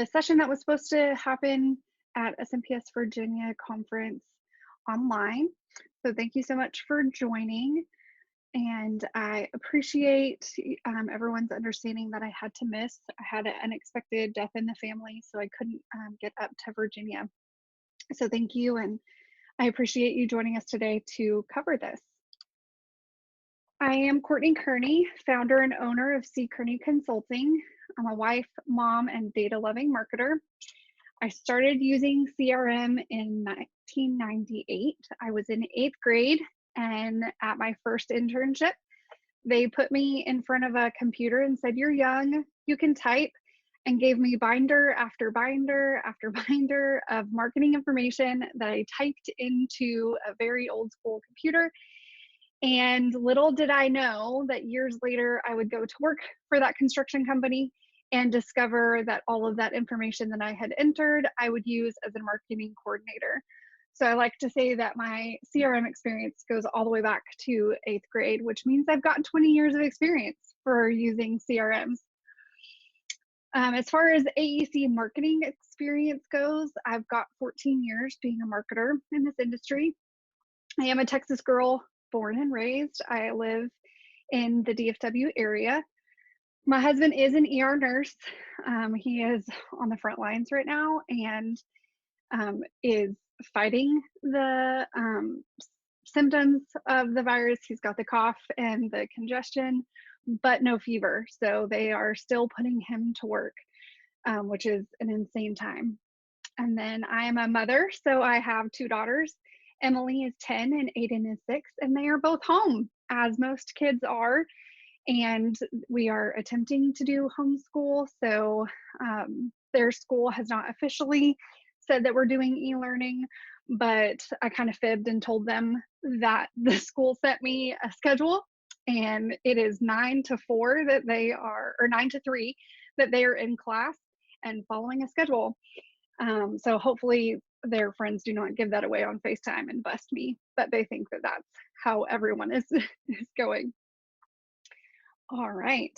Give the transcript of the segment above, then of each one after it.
a session that was supposed to happen at SMPS Virginia conference online. So thank you so much for joining. And I appreciate everyone's understanding that I had to miss. I had an unexpected death in the family, so I couldn't get up to Virginia. So thank you, and I appreciate you joining us today to cover this. I am Courtney Kearney, founder and owner of C. Kearney Consulting. I'm a wife, mom, and data-loving marketer. I started using CRM in 1998. I was in 8th grade, and at my first internship, they put me in front of a computer and said, "You're young, you can type," and gave me binder after binder after binder of marketing information that I typed into a very old school computer. And little did I know that years later, I would go to work for that construction company and discover that all of that information that I had entered, I would use as a marketing coordinator. So I like to say that my CRM experience goes all the way back to 8th grade, which means I've got 20 years of experience for using CRMs. As far as AEC marketing experience goes, I've got 14 years being a marketer in this industry. I am a Texas girl, born and raised. I live in the DFW area. My husband is an ER nurse. He is on the front lines right now and is fighting the symptoms of the virus. He's got the cough and the congestion, but no fever. So they are still putting him to work, which is an insane time. And then I am a mother. So I have 2 daughters. Emily is 10 and Aiden is 6, and they are both home, as most kids are. And we are attempting to do homeschool. So their school has not officially said that we're doing e-learning, but I kind of fibbed and told them that the school sent me a schedule, and it is 9 to 4 that they are, or 9 to 3 that they are in class and following a schedule. So hopefully their friends do not give that away on FaceTime and bust me, but they think that that's how everyone is going. All right.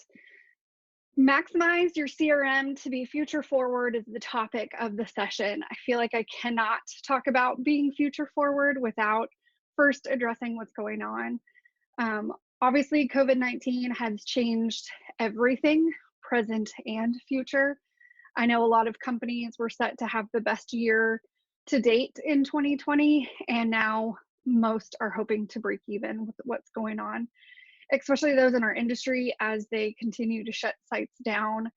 Maximize your CRM to be future forward is the topic of the session. I feel like I cannot talk about being future forward without first addressing what's going on. Obviously, COVID-19 has changed everything, present and future. I know a lot of companies were set to have the best year to date in 2020, and now most are hoping to break even with what's going on, especially those in our industry as they continue to shut sites down,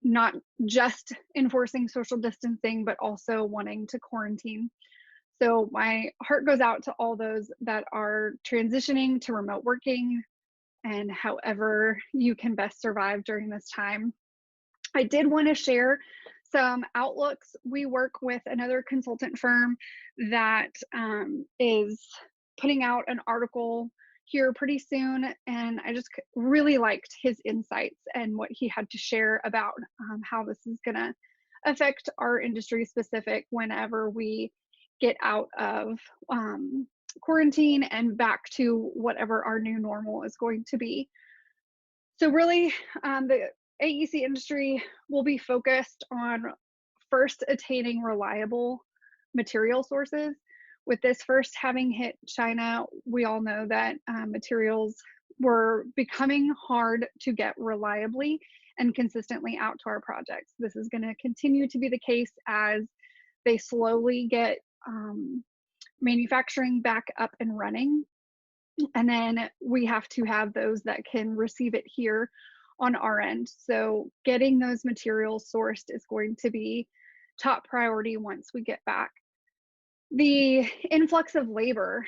not just enforcing social distancing, but also wanting to quarantine. So my heart goes out to all those that are transitioning to remote working and however you can best survive during this time. I did want to share some outlooks. We work with another consultant firm that is putting out an article here pretty soon, and I just really liked his insights and what he had to share about how this is going to affect our industry specific whenever we get out of quarantine and back to whatever our new normal is going to be. So really, the AEC industry will be focused on first attaining reliable material sources. With this first having hit China, we all know that materials were becoming hard to get reliably and consistently out to our projects. This is going to continue to be the case as they slowly get manufacturing back up and running. And then we have to have those that can receive it here on our end. So getting those materials sourced is going to be top priority once we get back. The influx of labor,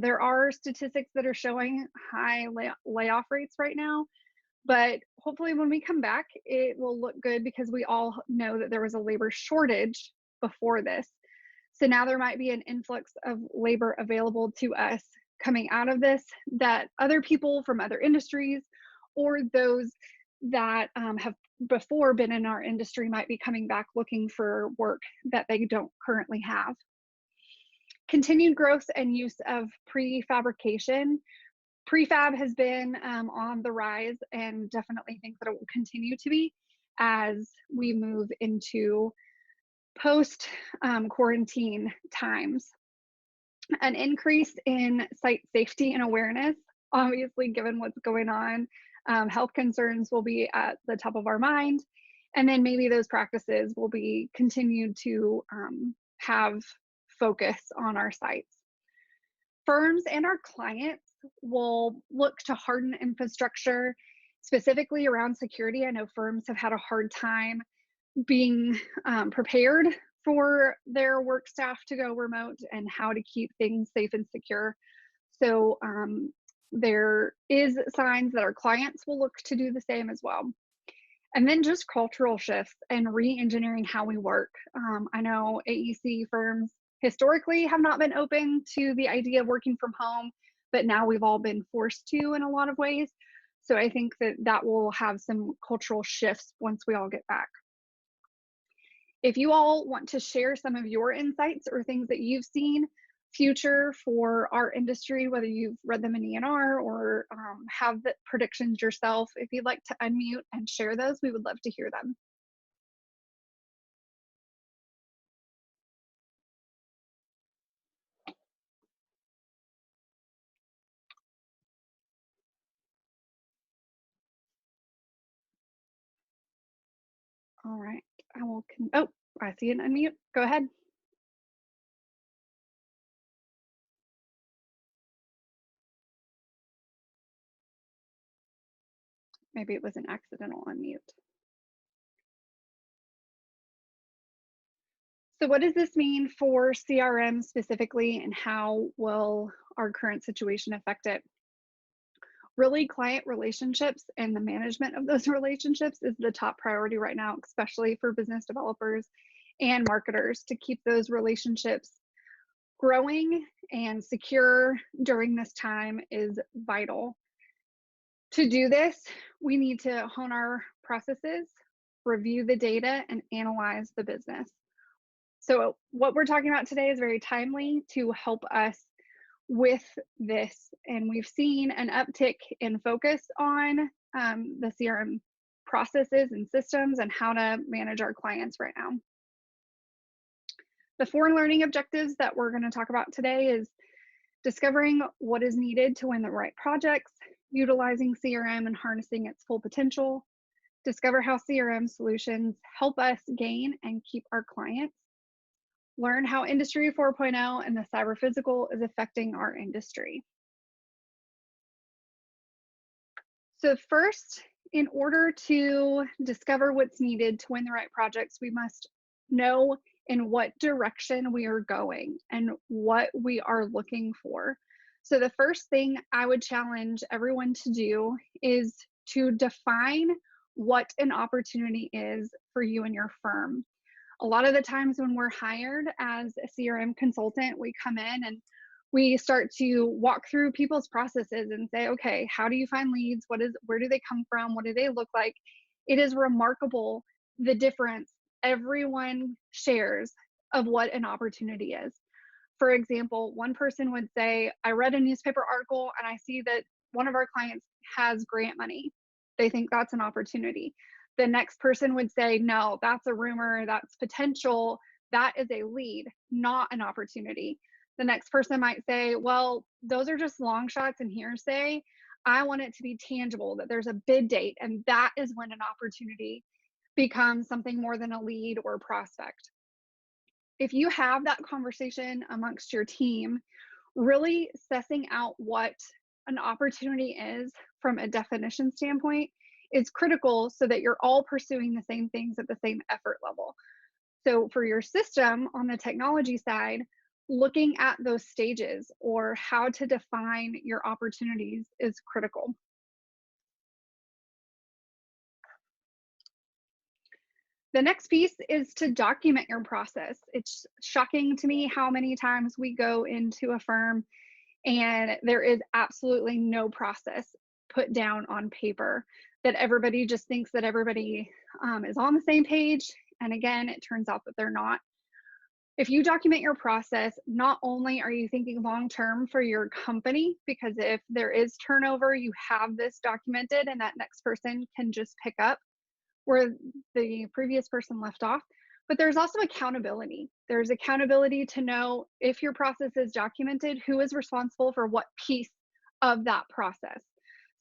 there are statistics that are showing high layoff rates right now, but hopefully when we come back, it will look good because we all know that there was a labor shortage before this. So now there might be an influx of labor available to us coming out of this that other people from other industries or those that have before been in our industry might be coming back looking for work that they don't currently have. Continued growth and use of prefabrication. Prefab has been on the rise and definitely think that it will continue to be as we move into post quarantine times. An increase in site safety and awareness, obviously, given what's going on. Health concerns will be at the top of our mind. And then maybe those practices will be continued to have focus on our sites. Firms and our clients will look to harden infrastructure, specifically around security. I know firms have had a hard time being prepared for their work staff to go remote and how to keep things safe and secure. So there is signs that our clients will look to do the same as well. And then just cultural shifts and re-engineering how we work. I know AEC firms historically have not been open to the idea of working from home, but now we've all been forced to in a lot of ways. So I think that that will have some cultural shifts once we all get back. If you all want to share some of your insights or things that you've seen future for our industry, whether you've read them in ENR or have the predictions yourself, if you'd like to unmute and share those, we would love to hear them. All right, I will, oh, I see an unmute. Go ahead. Maybe it was an accidental unmute. So what does this mean for CRM specifically, and how will our current situation affect it? Really, client relationships and the management of those relationships is the top priority right now, especially for business developers and marketers, to keep those relationships growing and secure during this time is vital. To do this, we need to hone our processes, review the data, and analyze the business. So what we're talking about today is very timely to help us with this. And we've seen an uptick in focus on the CRM processes and systems and how to manage our clients right now. The 4 learning objectives that we're going to talk about today is discovering what is needed to win the right projects, utilizing CRM and harnessing its full potential, discover how CRM solutions help us gain and keep our clients, learn how Industry 4.0 and the CyberPhysical is affecting our industry. So first, in order to discover what's needed to win the right projects, we must know in what direction we are going and what we are looking for. So the first thing I would challenge everyone to do is to define what an opportunity is for you and your firm. A lot of the times when we're hired as a CRM consultant, we come in and we start to walk through people's processes and say, okay, how do you find leads? Where do they come from? What do they look like? It is remarkable the difference everyone shares of what an opportunity is. For example, one person would say, I read a newspaper article and I see that one of our clients has grant money. They think that's an opportunity. The next person would say, no, that's a rumor, that's potential, that is a lead, not an opportunity. The next person might say, well, those are just long shots and hearsay. I want it to be tangible, that there's a bid date, and that is when an opportunity becomes something more than a lead or prospect. If you have that conversation amongst your team, really sussing out what an opportunity is from a definition standpoint is critical so that you're all pursuing the same things at the same effort level. So for your system on the technology side, looking at those stages or how to define your opportunities is critical. The next piece is to document your process. It's shocking to me how many times we go into a firm and there is absolutely no process put down on paper, that everybody just thinks that everybody is on the same page. And again, it turns out that they're not. If you document your process, not only are you thinking long-term for your company, because if there is turnover, you have this documented and that next person can just pick up. where the previous person left off. But there's also accountability. There's accountability to know if your process is documented, who is responsible for what piece of that process.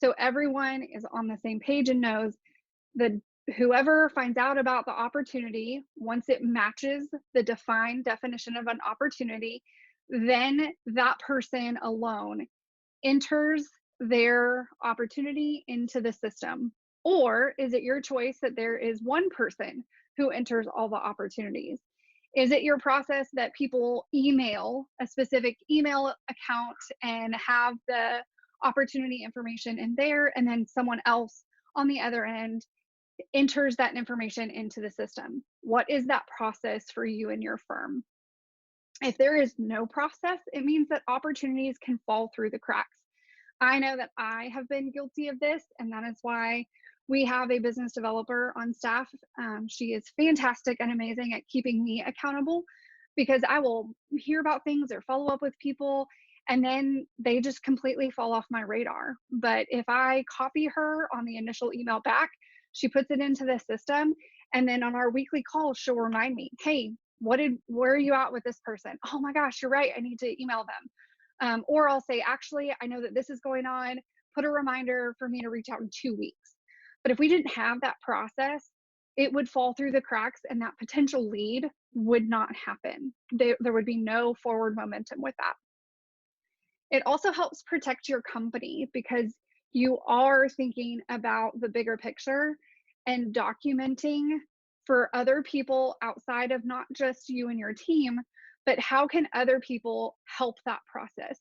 So everyone is on the same page and knows that whoever finds out about the opportunity, once it matches the defined definition of an opportunity, then that person alone enters their opportunity into the system? Or is it your choice that there is one person who enters all the opportunities? Is it your process that people email a specific email account and have the opportunity information in there, and then someone else on the other end enters that information into the system? What is that process for you and your firm? If there is no process, it means that opportunities can fall through the cracks. I know that I have been guilty of this, and that is why we have a business developer on staff. She is fantastic and amazing at keeping me accountable, because I will hear about things or follow up with people, and then they just completely fall off my radar. But if I copy her on the initial email back, she puts it into the system, and then on our weekly calls, she'll remind me, hey, where are you at with this person? Oh my gosh, you're right, I need to email them. Or I'll say, actually, I know that this is going on. Put a reminder for me to reach out in 2 weeks. But if we didn't have that process, it would fall through the cracks, and that potential lead would not happen. There would be no forward momentum with that. It also helps protect your company, because you are thinking about the bigger picture and documenting for other people outside of not just you and your team, but how can other people help that process?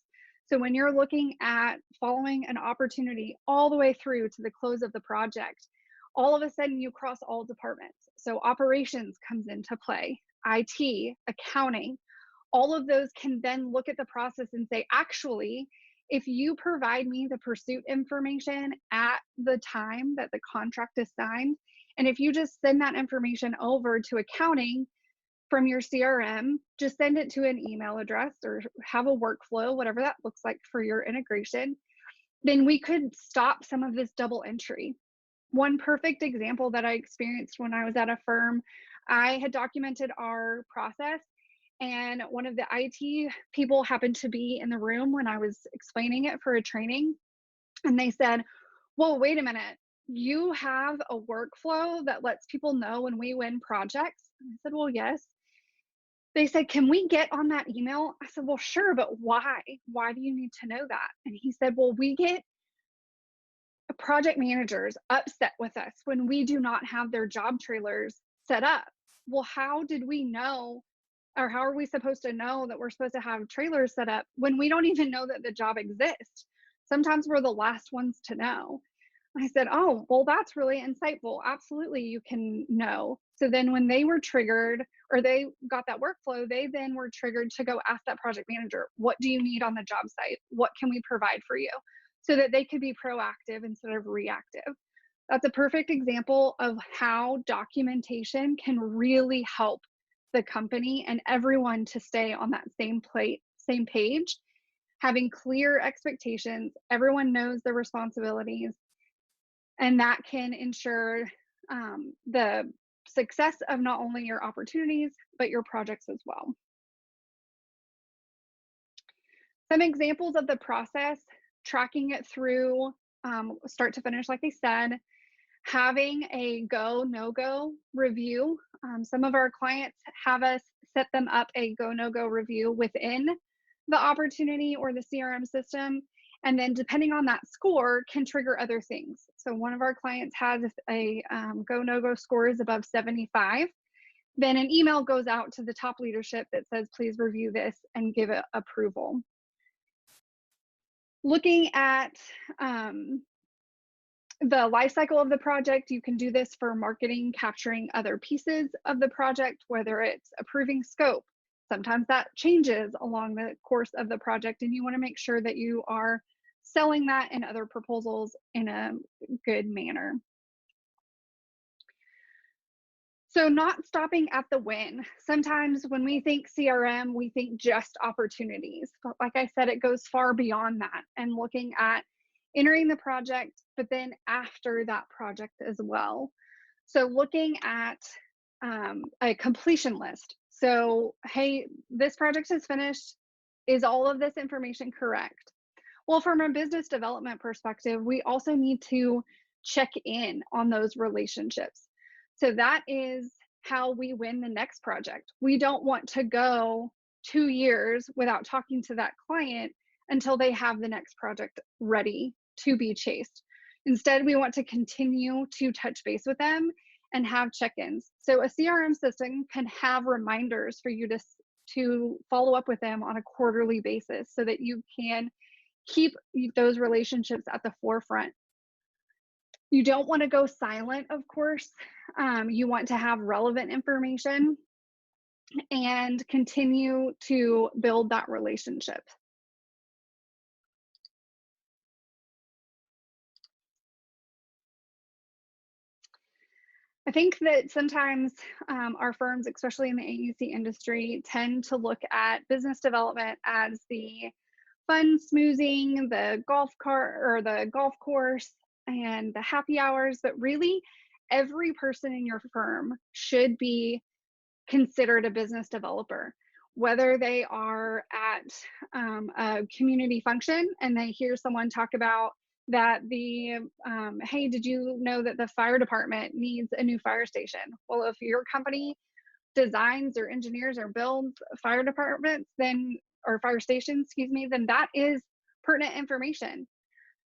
So when you're looking at following an opportunity all the way through to the close of the project, all of a sudden you cross all departments. So operations comes into play, IT, accounting, all of those can then look at the process and say, actually, if you provide me the pursuit information at the time that the contract is signed, and if you just send that information over to accounting from your CRM, just send it to an email address or have a workflow, whatever that looks like for your integration, then we could stop some of this double entry. One perfect example that I experienced when I was at a firm, I had documented our process, and one of the IT people happened to be in the room when I was explaining it for a training. And they said, whoa, wait a minute. You have a workflow that lets people know when we win projects? And I said, well, yes. They said, can we get on that email? I said, well, sure, but why? Why do you need to know that? And he said, well, we get project managers upset with us when we do not have their job trailers set up. Well, how did we know, or how are we supposed to know that we're supposed to have trailers set up when we don't even know that the job exists? Sometimes we're the last ones to know. I said, oh, well, that's really insightful. Absolutely, you can know. So then when they were triggered, or they got that workflow, they then were triggered to go ask that project manager, what do you need on the job site? What can we provide for you? So that they could be proactive instead of reactive. That's a perfect example of how documentation can really help the company and everyone to stay on that same page, having clear expectations. Everyone knows their responsibilities, and that can ensure the success of not only your opportunities, but your projects as well. Some examples of the process: tracking it through start to finish, like I said, having a go, no go review. Some of our clients have us set them up a go, no go review within the opportunity or the CRM system. And then depending on that score can trigger other things. So one of our clients has a go, no go score is above 75. Then an email goes out to the top leadership that says, please review this and give it approval. Looking at the life cycle of the project, you can do this for marketing, capturing other pieces of the project, whether it's approving scope. Sometimes that changes along the course of the project, and you want to make sure that you are selling that in other proposals in a good manner. So not stopping at the win. Sometimes when we think CRM, we think just opportunities. But like I said, it goes far beyond that, and looking at entering the project, but then after that project as well. So looking at a completion list. So, hey, this project is finished. Is all of this information correct? Well, from a business development perspective, we also need to check in on those relationships. So that is how we win the next project. We don't want to go 2 years without talking to that client until they have the next project ready to be chased. Instead, we want to continue to touch base with them and have check-ins. So a CRM system can have reminders for you to follow up with them on a quarterly basis so that you can keep those relationships at the forefront. You don't want to go silent, of course. You want to have relevant information and continue to build that relationship. I think that sometimes our firms, especially in the AEC industry, tend to look at business development as the fun smoozing, the golf cart or the golf course, and the happy hours. But really, every person in your firm should be considered a business developer, whether they are at a community function and they hear someone talk about that hey, did you know that the fire department needs a new fire station? Well, if your company designs or engineers or builds fire departments, then or fire stations, excuse me, then that is pertinent information.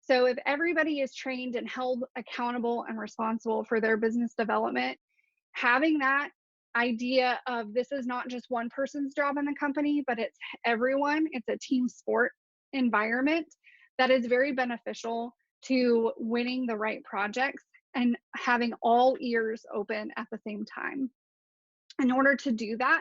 So if everybody is trained and held accountable and responsible for their business development, having that idea of this is not just one person's job in the company, but it's everyone, it's a team sport environment, that is very beneficial to winning the right projects and having all ears open at the same time. In order to do that,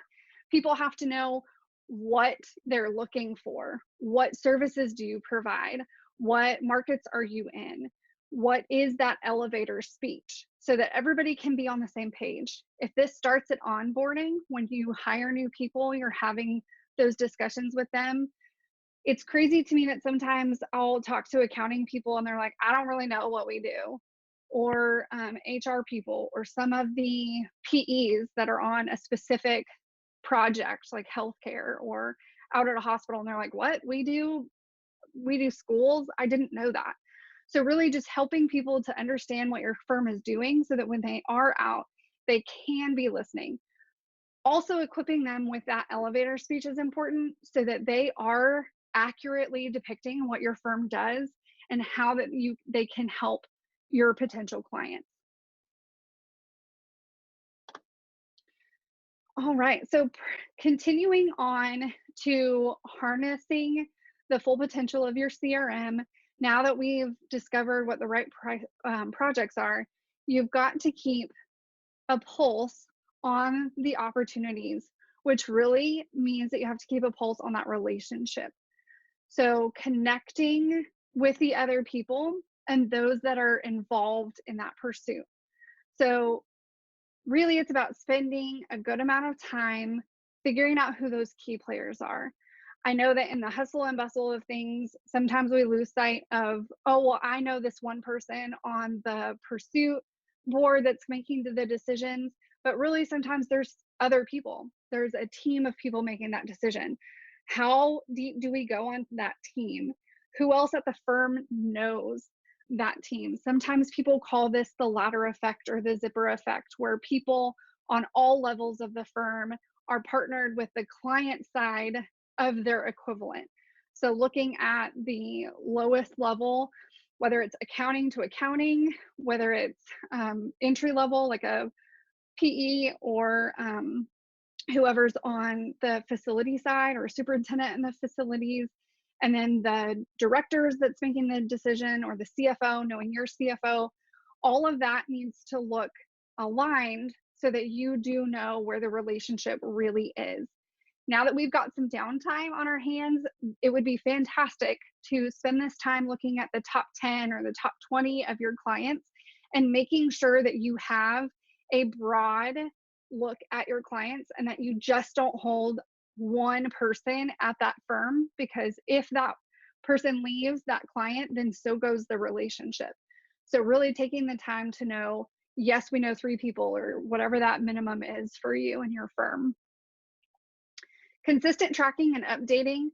people have to know what they're looking for. What services do you provide? What markets are you in? What is that elevator speech? So that everybody can be on the same page. If this starts at onboarding, when you hire new people, you're having those discussions with them. It's crazy to me that sometimes I'll talk to accounting people and they're like, I don't really know what we do. Or HR people, or some of the PEs that are on a specific project like healthcare or out at a hospital, and they're like, what we do schools? I didn't know that. So really just helping people to understand what your firm is doing so that when they are out, they can be listening. Also equipping them with that elevator speech is important so that they are accurately depicting what your firm does and how they can help your potential clients. All right, so continuing on to harnessing the full potential of your CRM, now that we've discovered what the right projects are, you've got to keep a pulse on the opportunities, which really means that you have to keep a pulse on that relationship. So connecting with the other people and those that are involved in that pursuit. So really it's about spending a good amount of time figuring out who those key players are. I know that in the hustle and bustle of things, sometimes we lose sight of, oh, well, I know this one person on the pursuit board that's making the decisions, but really sometimes there's other people. There's a team of people making that decision. How deep do we go on that team? Who else at the firm knows that team? Sometimes people call this the ladder effect or the zipper effect, where people on all levels of the firm are partnered with the client side of their equivalent. So looking at the lowest level, whether it's accounting to accounting, whether it's entry level like a PE, or whoever's on the facility side or superintendent in the facilities, and then the directors that's making the decision, or the CFO, knowing your CFO, all of that needs to look aligned so that you do know where the relationship really is. Now that we've got some downtime on our hands, it would be fantastic to spend this time looking at the top 10 or the top 20 of your clients and making sure that you have a broad look at your clients and that you just don't hold one person at that firm, because if that person leaves that client, then so goes the relationship. So really taking the time to know yes, we know 3 people or whatever that minimum is for you and your firm. Consistent tracking and updating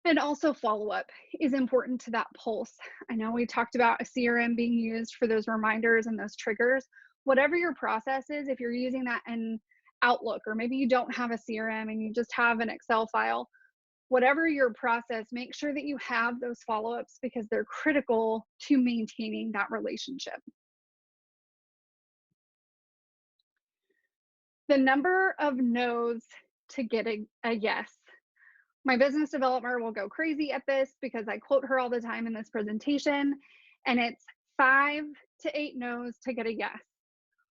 and also follow up is important to that pulse. I know we talked about a CRM being used for those reminders and those triggers. Whatever your process is, if you're using that in Outlook, or maybe you don't have a CRM and you just have an Excel file, whatever your process, make sure that you have those follow ups because they're critical to maintaining that relationship. The number of no's to get a yes. My business developer will go crazy at this because I quote her all the time in this presentation, and it's 5 to 8 no's to get a yes.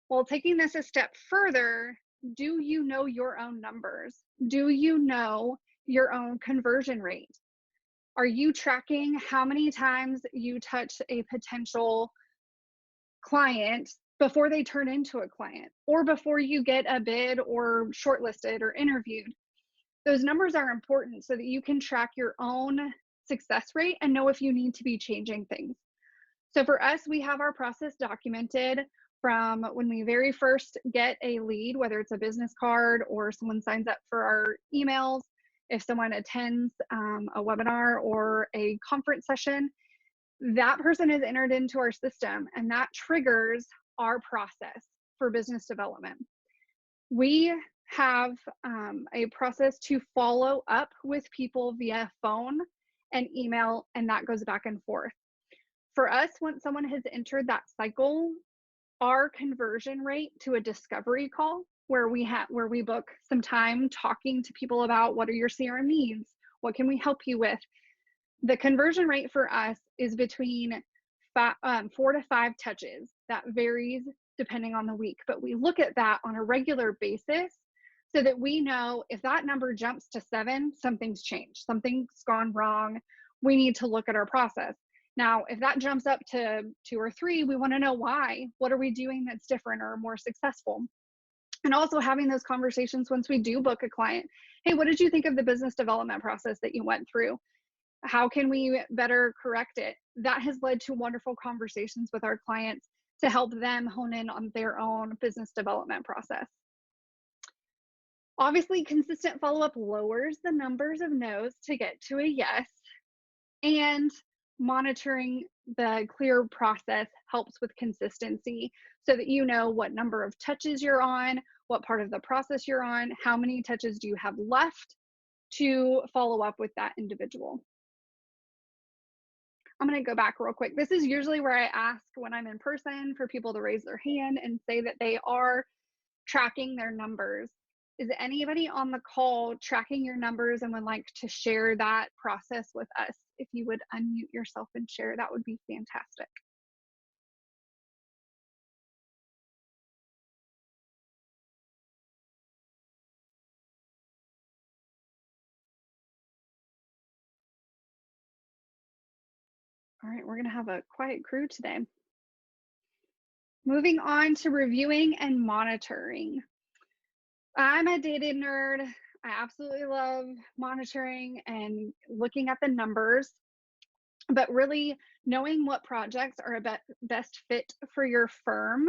Well, taking this a step further, do you know your own numbers? Do you know your own conversion rate? Are you tracking how many times you touch a potential client before they turn into a client or before you get a bid or shortlisted or interviewed? Those numbers are important so that you can track your own success rate and know if you need to be changing things. So for us, we have our process documented from when we very first get a lead, whether it's a business card or someone signs up for our emails, if someone attends a webinar or a conference session, that person is entered into our system and that triggers our process for business development. We have a process to follow up with people via phone and email, and that goes back and forth. For us, once someone has entered that cycle, our conversion rate to a discovery call where we book some time talking to people about what are your CRM needs, what can we help you with, the conversion rate for us is between 4 to 5 touches. That varies depending on the week, but we look at that on a regular basis so that we know if that number jumps to 7, something's changed, something's gone wrong. We need to look at our process. Now, if that jumps up to 2 or 3, we want to know why. What are we doing that's different or more successful? And also having those conversations once we do book a client. Hey, what did you think of the business development process that you went through? How can we better correct it? That has led to wonderful conversations with our clients to help them hone in on their own business development process. Obviously, consistent follow-up lowers the numbers of no's to get to a yes, and monitoring the clear process helps with consistency so that you know what number of touches you're on, what part of the process you're on, how many touches do you have left to follow up with that individual. I'm going to go back real quick. This is usually where I ask when I'm in person for people to raise their hand and say that they are tracking their numbers. Is anybody on the call tracking your numbers and would like to share that process with us? If you would unmute yourself and share, that would be fantastic. All right, we're going to have a quiet crew today. Moving on to reviewing and monitoring. I'm a data nerd. I absolutely love monitoring and looking at the numbers, but really knowing what projects are a best fit for your firm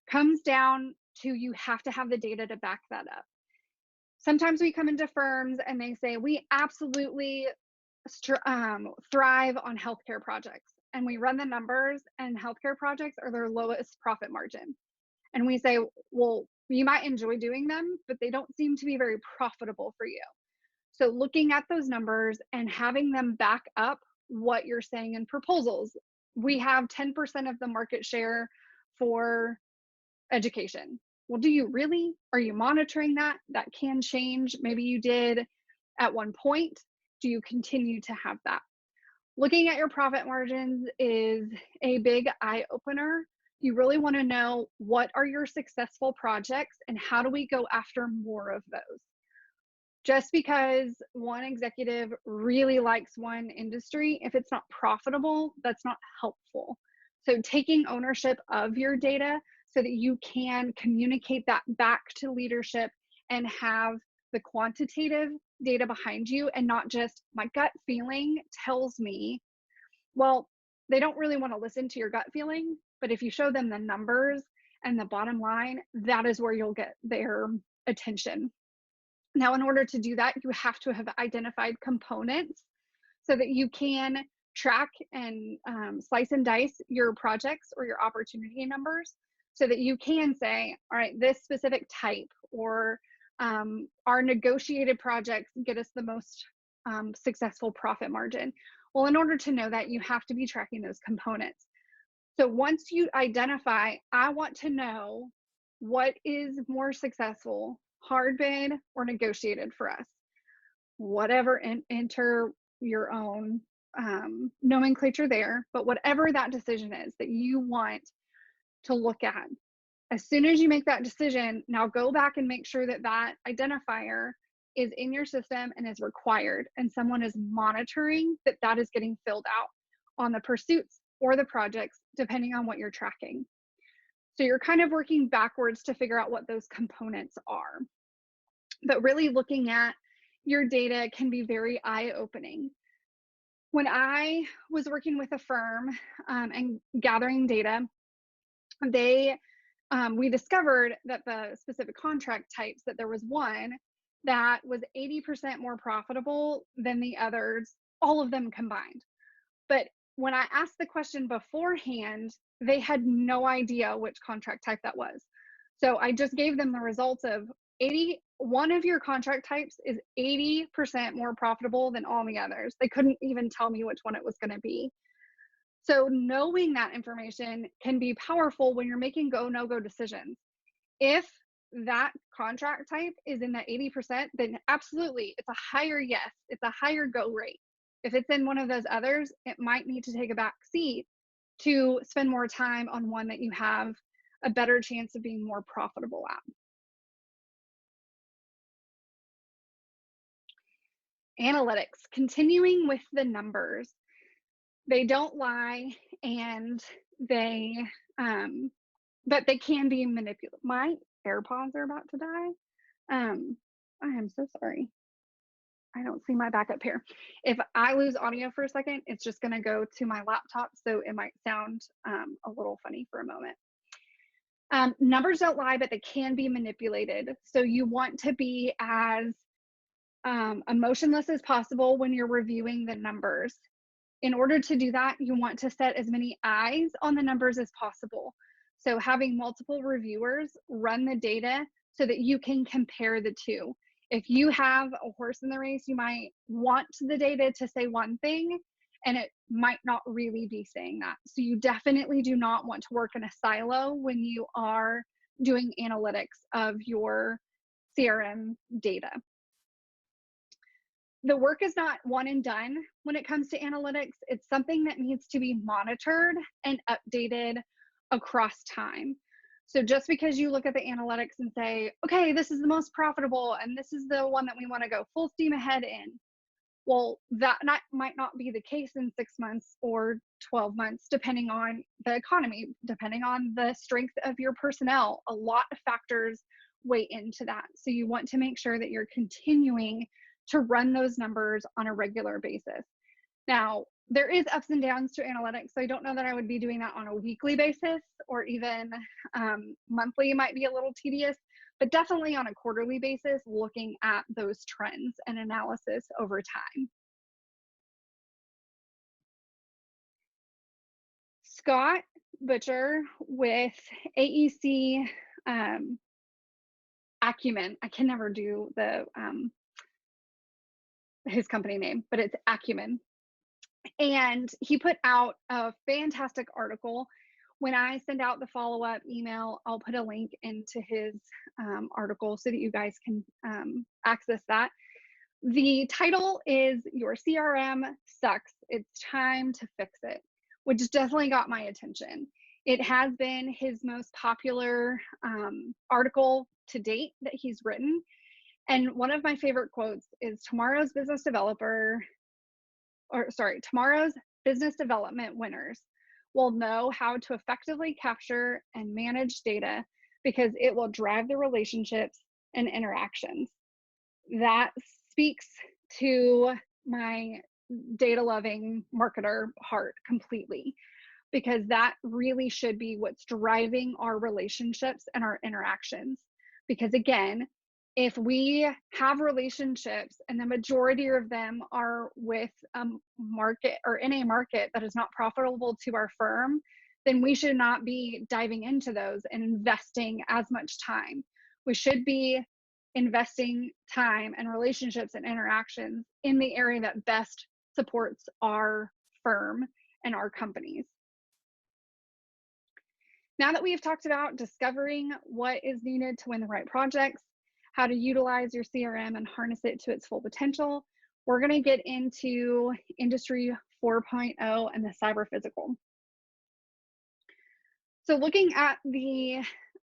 comes down to you have to have the data to back that up. Sometimes we come into firms and they say, we absolutely thrive on healthcare projects. And we run the numbers and healthcare projects are their lowest profit margin. And we say, well, you might enjoy doing them, but they don't seem to be very profitable for you. So looking at those numbers and having them back up what you're saying in proposals. We have 10% of the market share for education. Well, do you really? Are you monitoring that? That can change. Maybe you did at one point. Do you continue to have that? Looking at your profit margins is a big eye opener. You really want to know what are your successful projects and how do we go after more of those? Just because one executive really likes one industry, if it's not profitable, that's not helpful. So taking ownership of your data so that you can communicate that back to leadership and have the quantitative data behind you and not just my gut feeling tells me, well, they don't really want to listen to your gut feeling, but if you show them the numbers and the bottom line, that is where you'll get their attention. Now, in order to do that, you have to have identified components so that you can track and slice and dice your projects or your opportunity numbers so that you can say, all right, this specific type or our negotiated projects get us the most successful profit margin. Well, in order to know that, you have to be tracking those components. So once you identify, I want to know what is more successful, hard bid or negotiated for us, whatever, and enter your own nomenclature there, but whatever that decision is that you want to look at, as soon as you make that decision, now go back and make sure that that identifier is in your system and is required, and someone is monitoring that that is getting filled out on the pursuits or the projects, depending on what you're tracking. So you're kind of working backwards to figure out what those components are. But really looking at your data can be very eye-opening. When I was working with a firm and gathering data, we discovered that the specific contract types, that there was one that was 80% more profitable than the others, all of them combined. But when I asked the question beforehand, they had no idea which contract type that was. So I just gave them the results of one of your contract types is 80% more profitable than all the others. They couldn't even tell me which one it was going to be. So knowing that information can be powerful when you're making go, no-go decisions. If that contract type is in that 80%, then absolutely, it's a higher yes, it's a higher go rate. If it's in one of those others, it might need to take a back seat to spend more time on one that you have a better chance of being more profitable at. Analytics, continuing with the numbers. They don't lie, and but they can be manipulated. My AirPods are about to die. I am so sorry. I don't see my backup here. If I lose audio for a second, it's just going to go to my laptop, so it might sound a little funny for a moment. Numbers don't lie, but they can be manipulated. So you want to be as emotionless as possible when you're reviewing the numbers. In order to do that, you want to set as many eyes on the numbers as possible. So having multiple reviewers run the data so that you can compare the two. If you have a horse in the race, you might want the data to say one thing, and it might not really be saying that. So you definitely do not want to work in a silo when you are doing analytics of your CRM data. The work is not one and done when it comes to analytics. It's something that needs to be monitored and updated across time. So just because you look at the analytics and say, okay, this is the most profitable and this is the one that we want to go full steam ahead in, well, that might not be the case in 6 months or 12 months, depending on the economy, depending on the strength of your personnel. A lot of factors weigh into that. So you want to make sure that you're continuing to run those numbers on a regular basis. Now, there is ups and downs to analytics, so I don't know that I would be doing that on a weekly basis, or even monthly might be a little tedious, but definitely on a quarterly basis, looking at those trends and analysis over time. Scott Butcher with AEC Acumen. I can never do the his company name, but it's Acumen. And he put out a fantastic article. When I send out the follow-up email, I'll put a link into his article so that you guys can access that. The title is "Your CRM Sucks. It's Time to Fix It," which definitely got my attention. It has been his most popular article to date that he's written. And one of my favorite quotes is tomorrow's business development winners will know how to effectively capture and manage data because it will drive the relationships and interactions. That speaks to my data loving marketer heart completely. because that really should be what's driving our relationships and our interactions. Because again, if we have relationships and the majority of them are with a market or in a market that is not profitable to our firm, then we should not be diving into those and investing as much time. We should be investing time and relationships and interactions in the area that best supports our firm and our companies. Now that we've talked about discovering what is needed to win the right projects, how to utilize your CRM and harness it to its full potential, we're going to get into Industry 4.0 and the CyberPhysical. So looking at the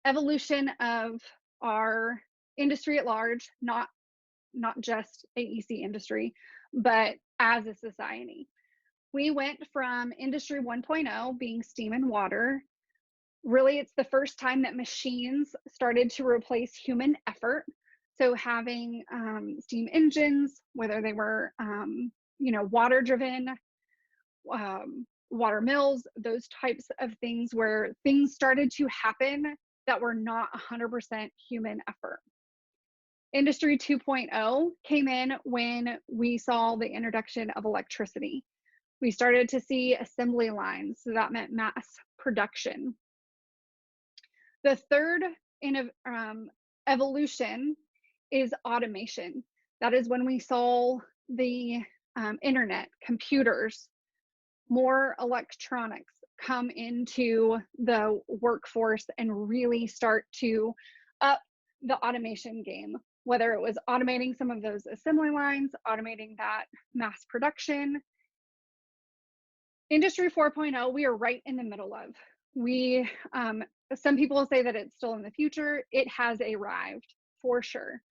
evolution of our industry at large, not just AEC industry, but as a society. We went from Industry 1.0 being steam and water. Really, it's the first time that machines started to replace human effort. So having steam engines, whether they were, water driven, water mills, those types of things where things started to happen that were not 100% human effort. Industry 2.0 came in when we saw the introduction of electricity. We started to see assembly lines, so that meant mass production. The third evolution is automation. That is when we saw the internet, computers, more electronics come into the workforce and really start to up the automation game, whether it was automating some of those assembly lines, automating that mass production. Industry 4.0, we are right in the middle of. Some people say that it's still in the future. It has arrived for sure.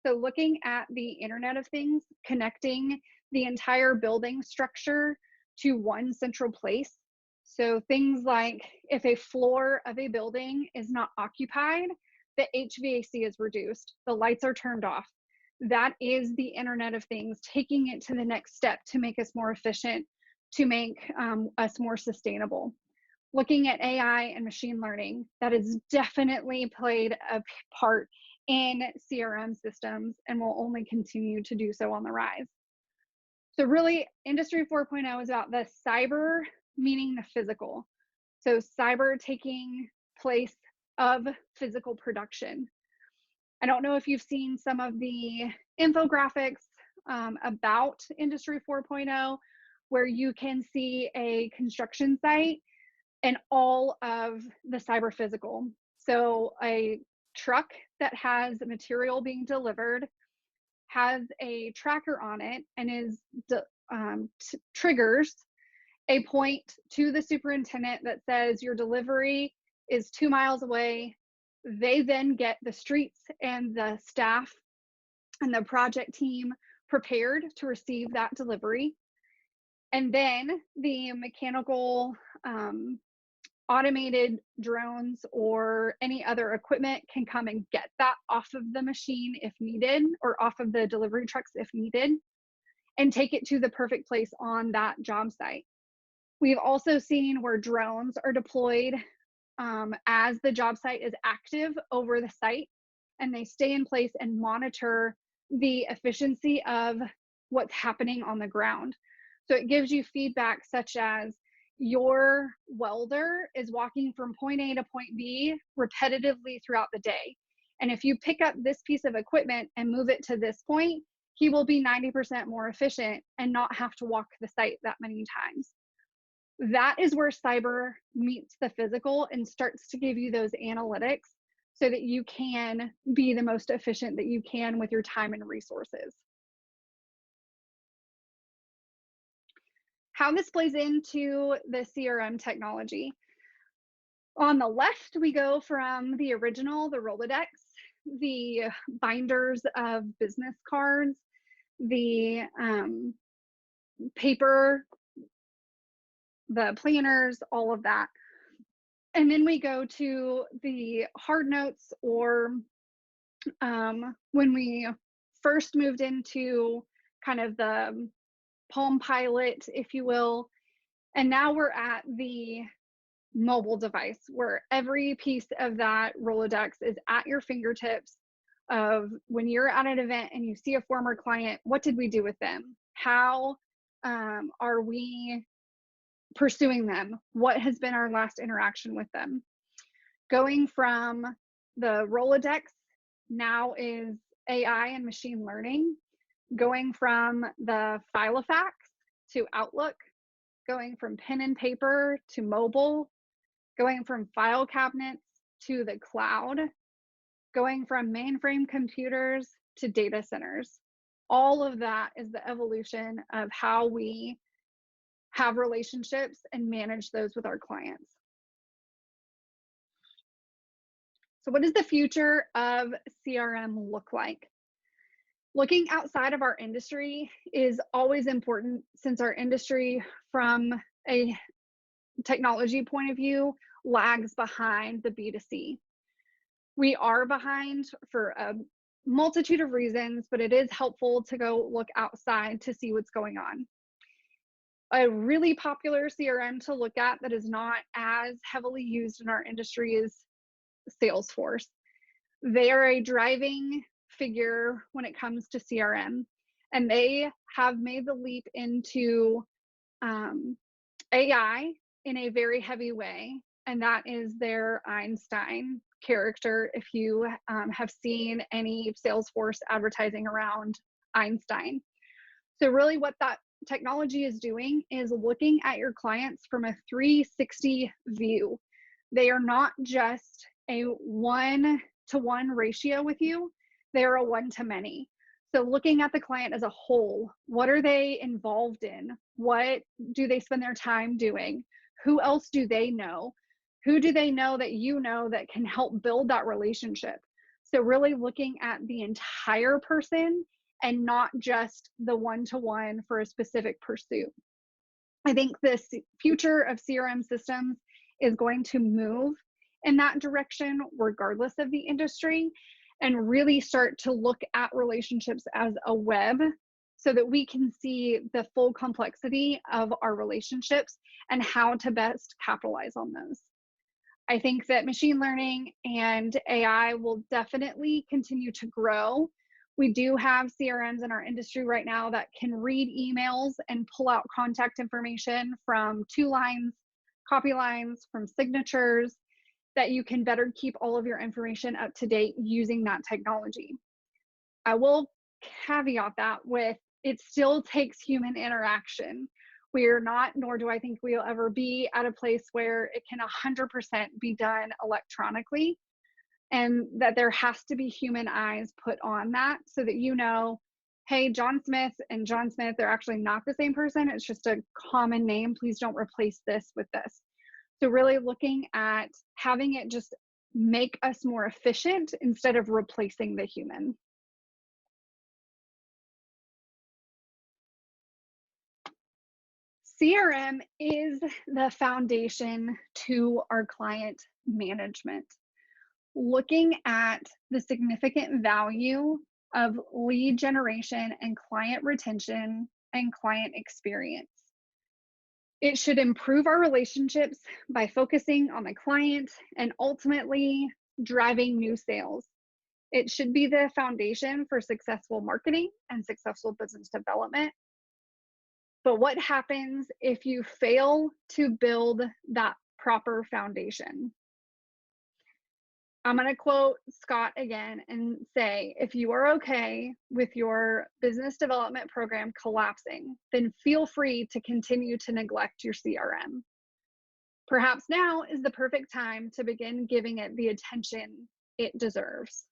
So looking at the Internet of Things, connecting the entire building structure to one central place. So things like if a floor of a building is not occupied, the HVAC is reduced, the lights are turned off. That is the Internet of Things, taking it to the next step to make us more efficient, to make us more sustainable. Looking at AI and machine learning, that has definitely played a part in CRM systems and will only continue to do so on the rise. So really, Industry 4.0 is about the cyber, meaning the physical. So cyber taking place of physical production. I don't know if you've seen some of the infographics about Industry 4.0, where you can see a construction site and all of the cyber physical. So a truck that has material being delivered has a tracker on it and triggers a point to the superintendent that says your delivery is 2 miles away. They then get the streets and the staff and the project team prepared to receive that delivery. And then the mechanical automated drones or any other equipment can come and get that off of the machine if needed, or off of the delivery trucks if needed, and take it to the perfect place on that job site. We've also seen where drones are deployed as the job site is active over the site, and they stay in place and monitor the efficiency of what's happening on the ground. So it gives you feedback such as your welder is walking from point A to point B repetitively throughout the day. And if you pick up this piece of equipment and move it to this point, he will be 90% more efficient and not have to walk the site that many times. That is where cyber meets the physical and starts to give you those analytics so that you can be the most efficient that you can with your time and resources. How this plays into the CRM technology. On the left, we go from the original, the Rolodex, the binders of business cards, the paper, the planners, all of that. And then we go to the hard notes, or when we first moved into kind of the Palm Pilot, if you will. And now we're at the mobile device where every piece of that Rolodex is at your fingertips of when you're at an event and you see a former client, what did we do with them? How are we pursuing them? What has been our last interaction with them? Going from the Rolodex now is AI and machine learning, going from the Filofax to Outlook, going from pen and paper to mobile, going from file cabinets to the cloud, going from mainframe computers to data centers. All of that is the evolution of how we have relationships and manage those with our clients. So what does the future of CRM look like? Looking outside of our industry is always important, since our industry from a technology point of view lags behind the B2C. We are behind for a multitude of reasons, but it is helpful to go look outside to see what's going on. A really popular CRM to look at that is not as heavily used in our industry is Salesforce. They are a driving figure when it comes to CRM, and they have made the leap into AI in a very heavy way, and that is their Einstein character. If you have seen any Salesforce advertising around Einstein. So really what that technology is doing is looking at your clients from a 360 view. They are not just a 1-to-1 ratio with you, they're a one-to-many. So looking at the client as a whole, what are they involved in? What do they spend their time doing? Who else do they know? Who do they know that can help build that relationship? So really looking at the entire person and not just the one-to-one for a specific pursuit. I think this future of CRM systems is going to move in that direction regardless of the industry, and really start to look at relationships as a web so that we can see the full complexity of our relationships and how to best capitalize on those. I think that machine learning and AI will definitely continue to grow. We do have CRMs in our industry right now that can read emails and pull out contact information from 2 lines, copy lines, from signatures, that you can better keep all of your information up to date using that technology. I will caveat that with, it still takes human interaction. We are not, nor do I think we'll ever be at a place where it can 100% be done electronically, and that there has to be human eyes put on that so that you know, hey, John Smith and John Smith, they're actually not the same person. It's just a common name. Please don't replace this with this. So really looking at having it just make us more efficient instead of replacing the human. CRM is the foundation to our client management. Looking at the significant value of lead generation and client retention and client experience. It should improve our relationships by focusing on the client and ultimately driving new sales. It should be the foundation for successful marketing and successful business development. But what happens if you fail to build that proper foundation? I'm going to quote Scott again and say, if you are okay with your business development program collapsing, then feel free to continue to neglect your CRM. Perhaps now is the perfect time to begin giving it the attention it deserves.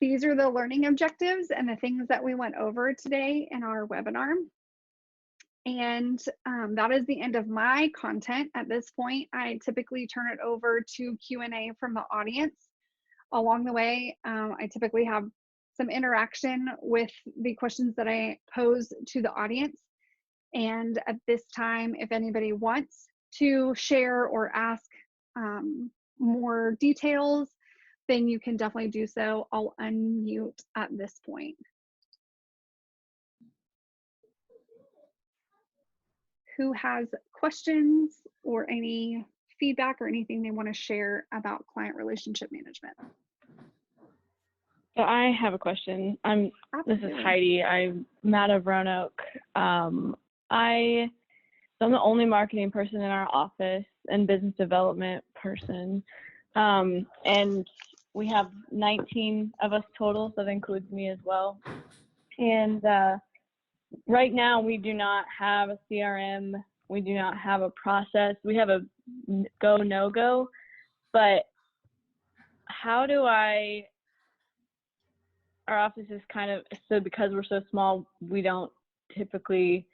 These are the learning objectives and the things that we went over today in our webinar. And that is the end of my content. At this point, I typically turn it over to Q&A from the audience. Along the way, I typically have some interaction with the questions that I pose to the audience. And at this time, if anybody wants to share or ask more details, then you can definitely do so. I'll unmute at this point. who has questions or any feedback or anything they want to share about client relationship management. So I have a question. This is Heidi. I'm out of Roanoke. I'm the only marketing person in our office and business development person. And we have 19 of us total, so that includes me as well. And right now we do not have a CRM. We do not have a process. We have a go, no go, but how do our office is kind of, so because we're so small, we don't typically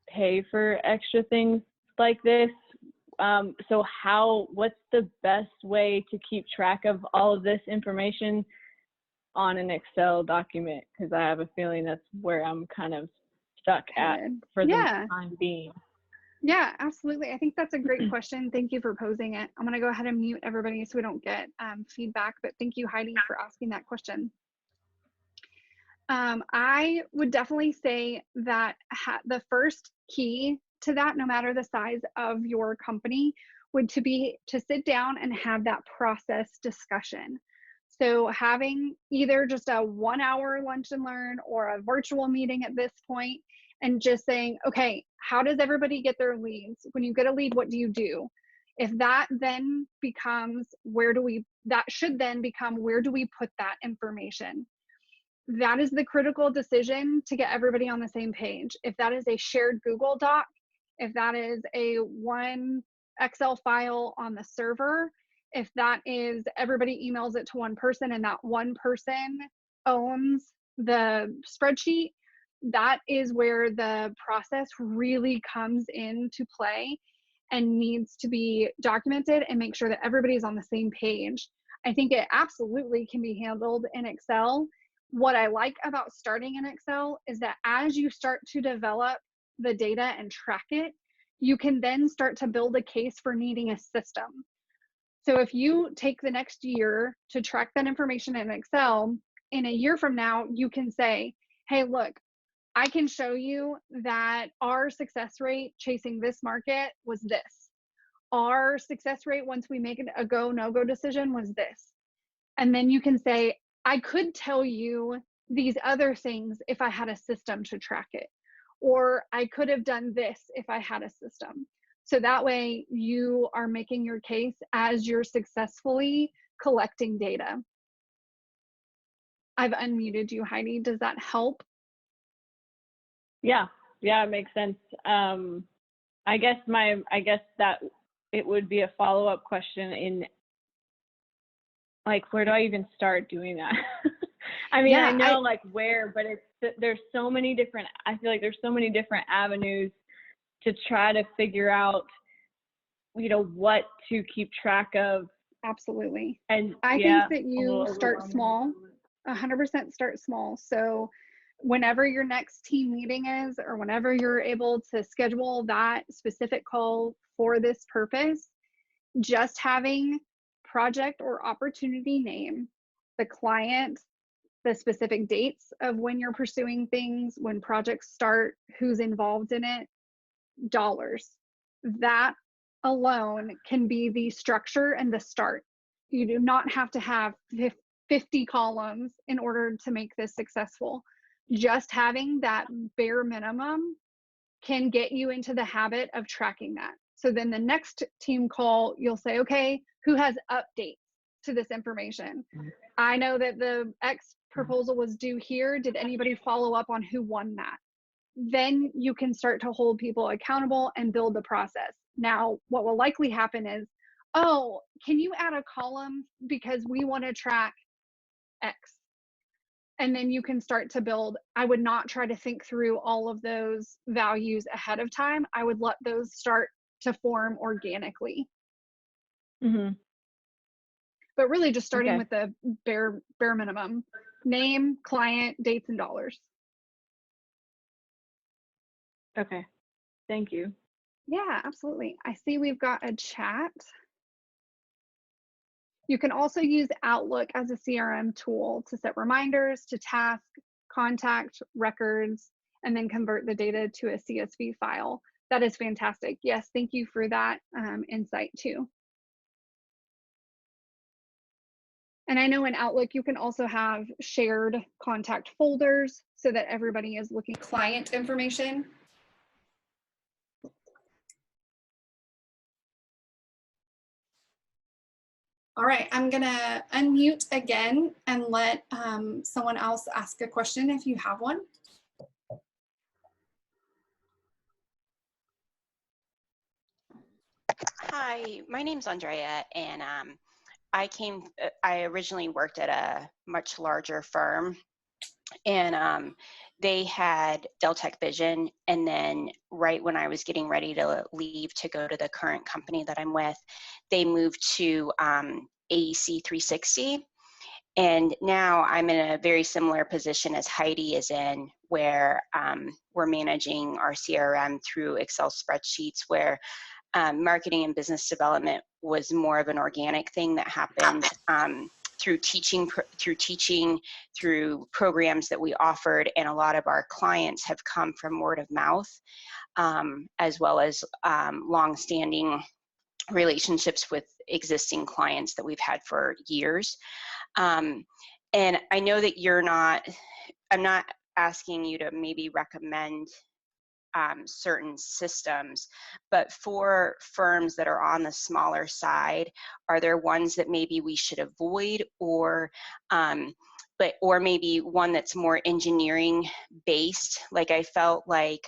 pay for extra things like this. So what's the best way to keep track of all of this information on an Excel document? Because I have a feeling that's where I'm kind of stuck at for the time being. Yeah, absolutely. I think that's a great question. Thank you for posing it. I'm going to go ahead and mute everybody so we don't get feedback, but thank you, Heidi, for asking that question. I would definitely say that the first key to that, no matter the size of your company, would be to sit down and have that process discussion. So having either just a 1 hour lunch and learn or a virtual meeting at this point, and just saying, okay, how does everybody get their leads? When you get a lead, what do you do? If that then becomes, that should then become, where do we put that information? That is the critical decision to get everybody on the same page. If that is a shared Google Doc, if that is a one Excel file on the server, if that is everybody emails it to one person and that one person owns the spreadsheet, that is where the process really comes into play and needs to be documented and make sure that everybody's on the same page. I think it absolutely can be handled in Excel. What I like about starting in Excel is that as you start to develop the data and track it, you can then start to build a case for needing a system. So if you take the next year to track that information in Excel, in a year from now, you can say, hey, look, I can show you that our success rate chasing this market was this. Our success rate once we make a go, no-go decision was this. And then you can say, I could tell you these other things if I had a system to track it, or I could have done this if I had a system. So that way you are making your case as you're successfully collecting data. I've unmuted you, Heidi. Does that help? Yeah, it makes sense. I guess that it would be a follow-up question in, like, where do I even start doing that? I mean, I know like where, but there's so many different, I feel like there's so many different avenues to try to figure out, what to keep track of. Absolutely. And I think that you start small, 100% start small. So whenever your next team meeting is, or whenever you're able to schedule that specific call for this purpose, just having project or opportunity name, the client, the specific dates of when you're pursuing things, when projects start, who's involved in it, dollars. That alone can be the structure and the start. You do not have to have 50 columns in order to make this successful. Just having that bare minimum can get you into the habit of tracking that. So then the next team call, you'll say, okay, who has updates to this information? I know that the X proposal was due here. Did anybody follow up on who won that? Then you can start to hold people accountable and build the process. Now, what will likely happen is, oh, can you add a column because we want to track X? And then you can start to build. I would not try to think through all of those values ahead of time. I would let those start to form organically. Mm-hmm. But really just starting with the bare minimum: name, client, dates, and dollars. Okay, thank you. Yeah, absolutely. I see we've got a chat. You can also use Outlook as a CRM tool to set reminders to task, contact, records, and then convert the data to a CSV file. That is fantastic. Yes, thank you for that insight too. And I know in Outlook, you can also have shared contact folders so that everybody is looking at client information. All right, I'm gonna unmute again and let someone else ask a question if you have one. Hi, my name's Andrea, and I originally worked at a much larger firm, and they had Deltek Vision, and then right when I was getting ready to leave to go to the current company that I'm with, they moved to AEC 360. And now I'm in a very similar position as Heidi is in, where we're managing our CRM through Excel spreadsheets, where marketing and business development was more of an organic thing that happened through teaching, through programs that we offered, and a lot of our clients have come from word of mouth, as well as long-standing relationships with existing clients that we've had for years. And I know that I'm not asking you to maybe recommend certain systems, but for firms that are on the smaller side, are there ones that maybe we should avoid, or maybe one that's more engineering based? Like, I felt like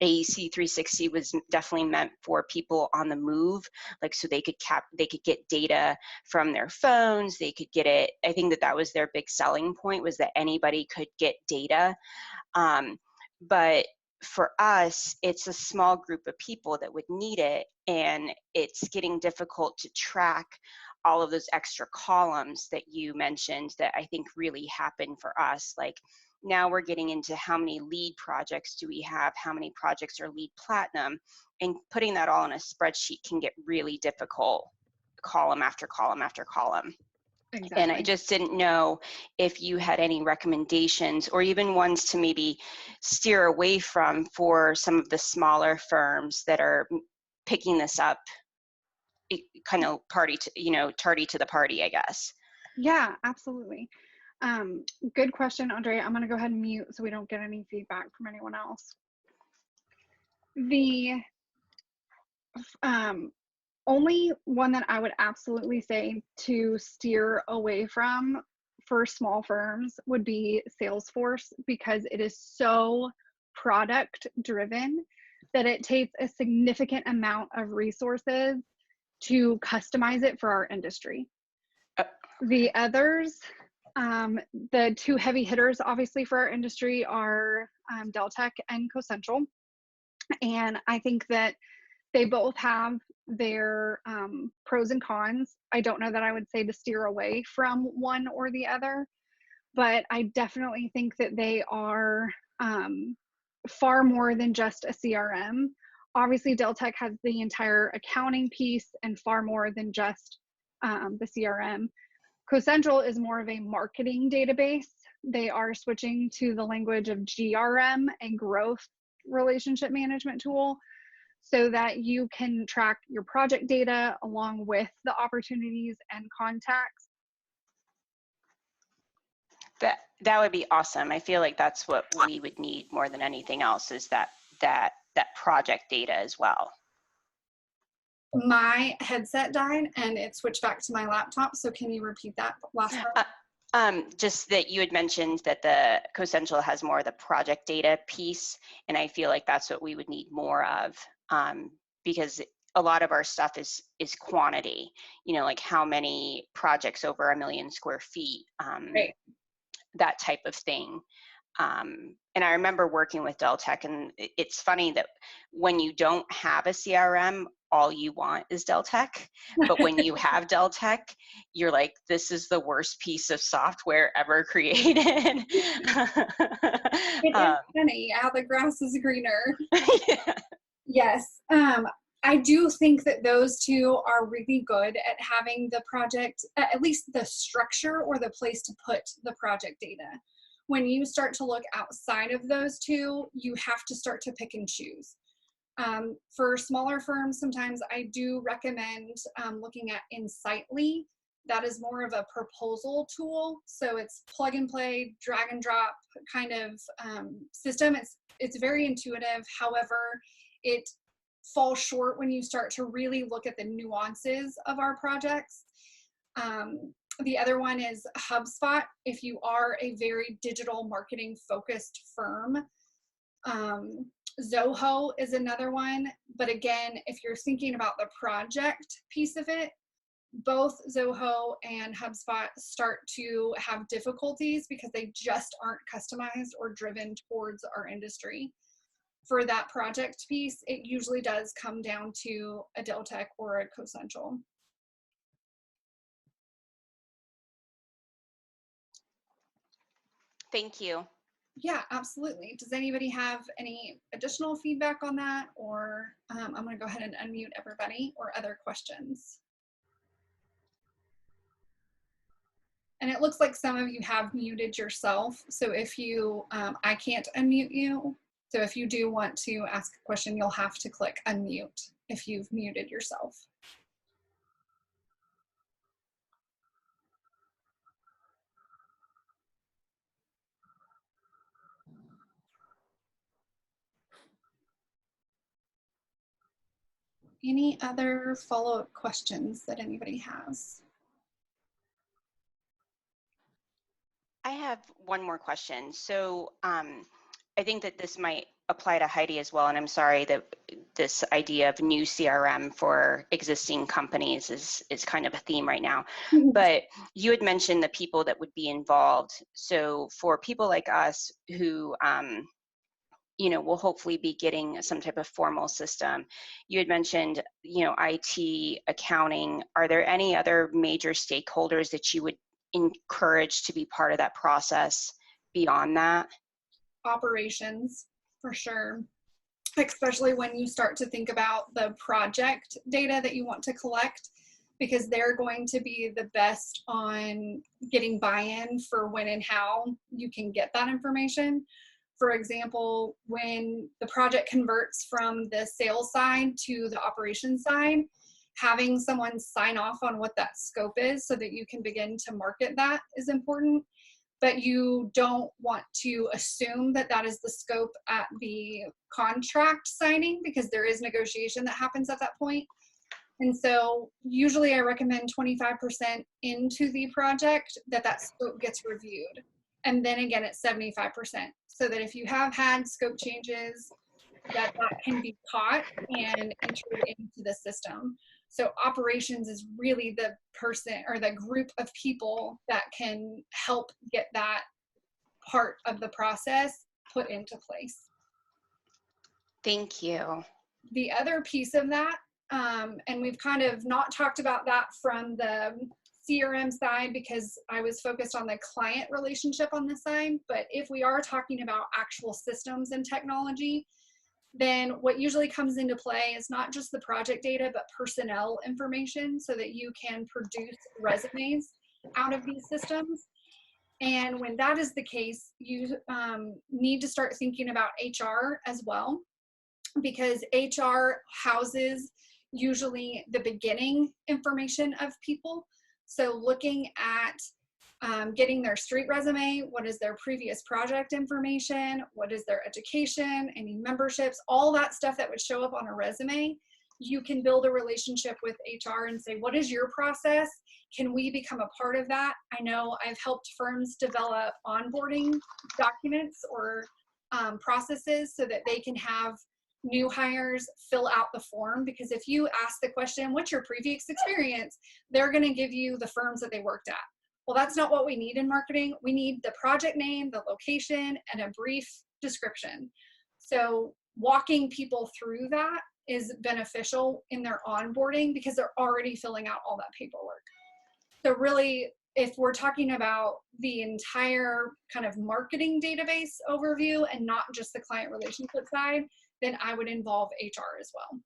AEC 360 was definitely meant for people on the move, like so they could get data from their phones, they could get it. I think that was their big selling point, was that anybody could get data. But for us, it's a small group of people that would need it, and it's getting difficult to track all of those extra columns that you mentioned that I think really happen for us. Like, now we're getting into how many lead projects do we have, how many projects are lead platinum, and putting that all in a spreadsheet can get really difficult, column after column after column. Exactly. And I just didn't know if you had any recommendations, or even ones to maybe steer away from for some of the smaller firms that are picking this up, kind of tardy to the party, I guess. Yeah, absolutely. Good question, Andrea. I'm going to go ahead and mute so we don't get any feedback from anyone else. The only one that I would absolutely say to steer away from for small firms would be Salesforce, because it is so product driven that it takes a significant amount of resources to customize it for our industry. The others, the two heavy hitters obviously for our industry are Deltek and CoCentral. And I think that they both have their pros and cons. I don't know that I would say to steer away from one or the other, but I definitely think that they are far more than just a CRM. Obviously, Deltek has the entire accounting piece and far more than just the CRM. CoCentral is more of a marketing database. They are switching to the language of GRM, a growth relationship management tool, so that you can track your project data along with the opportunities and contacts. That would be awesome. I feel like that's what we would need more than anything else, is that project data as well. My headset died and it switched back to my laptop. So can you repeat that last part? Just that you had mentioned that the CoCentral has more of the project data piece, and I feel like that's what we would need more of, because a lot of our stuff is quantity, like how many projects over 1 million square feet, right. That type of thing. And I remember working with Deltek, and it's funny that when you don't have a CRM, all you want is Deltek. But when you have Deltek, you're like, this is the worst piece of software ever created. It is funny how the grass is greener. Yeah. Yes. I do think that those two are really good at having the project, at least the structure or the place to put the project data. when you start to look outside of those two, you have to start to pick and choose. For smaller firms, sometimes I do recommend looking at Insightly. That is more of a proposal tool. So it's plug and play, drag and drop kind of system. It's very intuitive. However, it falls short when you start to really look at the nuances of our projects. The other one is HubSpot. If you are a very digital marketing focused firm, Zoho is another one. But again, if you're thinking about the project piece of it, both Zoho and HubSpot start to have difficulties because they just aren't customized or driven towards our industry. For that project piece, it usually does come down to a Deltek or a CoCentral. Thank you. Yeah, absolutely. Does anybody have any additional feedback on that? Or I'm going to go ahead and unmute everybody, or other questions. And it looks like some of you have muted yourself. So if you, I can't unmute you. So if you do want to ask a question, you'll have to click unmute if you've muted yourself. Any other follow-up questions that anybody has? I have one more question. So I think that this might apply to Heidi as well. And I'm sorry that this idea of new CRM for existing companies is kind of a theme right now. But you had mentioned the people that would be involved. So for people like us who will hopefully be getting some type of formal system. You had mentioned, IT, accounting. Are there any other major stakeholders that you would encourage to be part of that process beyond that? Operations, for sure. Especially when you start to think about the project data that you want to collect, because they're going to be the best on getting buy-in for when and how you can get that information. For example, when the project converts from the sales side to the operations side, having someone sign off on what that scope is so that you can begin to market that is important. But you don't want to assume that that is the scope at the contract signing, because there is negotiation that happens at that point. And so usually I recommend 25% into the project that scope gets reviewed. And then again, it's 75%. So that if you have had scope changes, that can be caught and entered into the system. So operations is really the person or the group of people that can help get that part of the process put into place. Thank you. The other piece of that, and we've kind of not talked about that from the CRM side because I was focused on the client relationship on this side, but if we are talking about actual systems and technology, then what usually comes into play is not just the project data, but personnel information so that you can produce resumes out of these systems. And when that is the case, you need to start thinking about HR as well, because HR houses usually the beginning information of people. So looking at getting their street resume, what is their previous project information, what is their education, any memberships, all that stuff that would show up on a resume, you can build a relationship with HR and say, what is your process? Can we become a part of that? I know I've helped firms develop onboarding documents or processes so that they can have new hires fill out the form, because if you ask the question, what's your previous experience, they're going to give you the firms that they worked at. Well, that's not what we need in marketing. We need the project name, the location, and a brief description. So walking people through that is beneficial in their onboarding because they're already filling out all that paperwork. So really, if we're talking about the entire kind of marketing database overview and not just the client relationship side, then I would involve HR as well.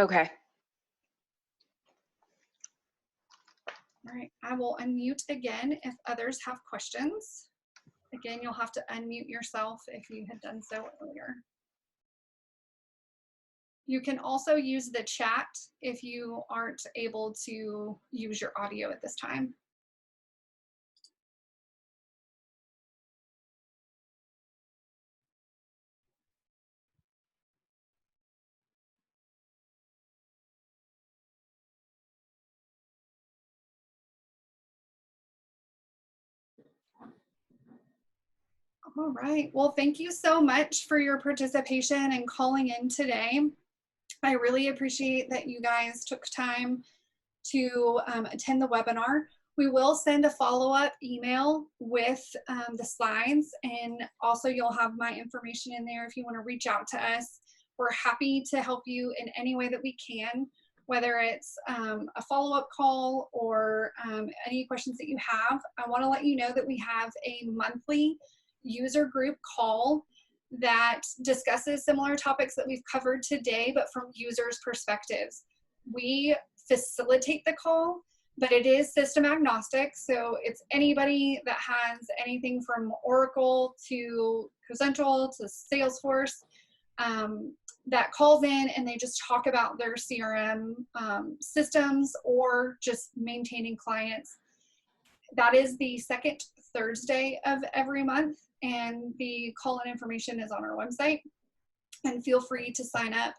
Okay. All right, I will unmute again if others have questions. Again, you'll have to unmute yourself if you had done so earlier. You can also use the chat if you aren't able to use your audio at this time. All right, well, thank you so much for your participation and calling in today. I really appreciate that you guys took time to attend the webinar. We will send a follow-up email with the slides, and also you'll have my information in there if you want to reach out to us. We're happy to help you in any way that we can, whether it's a follow-up call or any questions that you have. I want to let you know that we have a monthly user group call that discusses similar topics that we've covered today, but from users' perspectives. We facilitate the call, but it is system agnostic. So it's anybody that has anything from Oracle to Crescential to Salesforce that calls in, and they just talk about their CRM systems or just maintaining clients. That is the second Thursday of every month, and the call-in information is on our website, and feel free to sign up.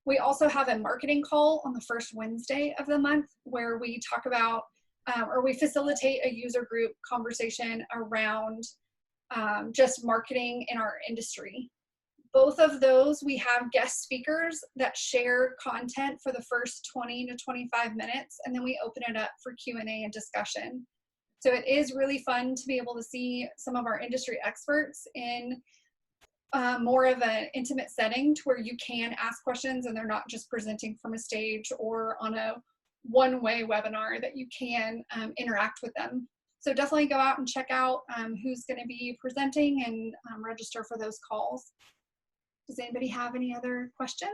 We also have a marketing call on the first Wednesday of the month where we talk about or we facilitate a user group conversation around just marketing in our industry. Both of those, we have guest speakers that share content for the first 20 to 25 minutes, and then we open it up for Q&A and discussion. So it is really fun to be able to see some of our industry experts in more of an intimate setting to where you can ask questions and they're not just presenting from a stage or on a one-way webinar, that you can interact with them. So definitely go out and check out who's going to be presenting and register for those calls. Does anybody have any other questions?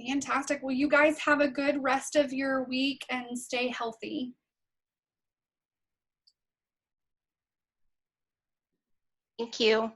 Fantastic. Well, you guys have a good rest of your week and stay healthy. Thank you.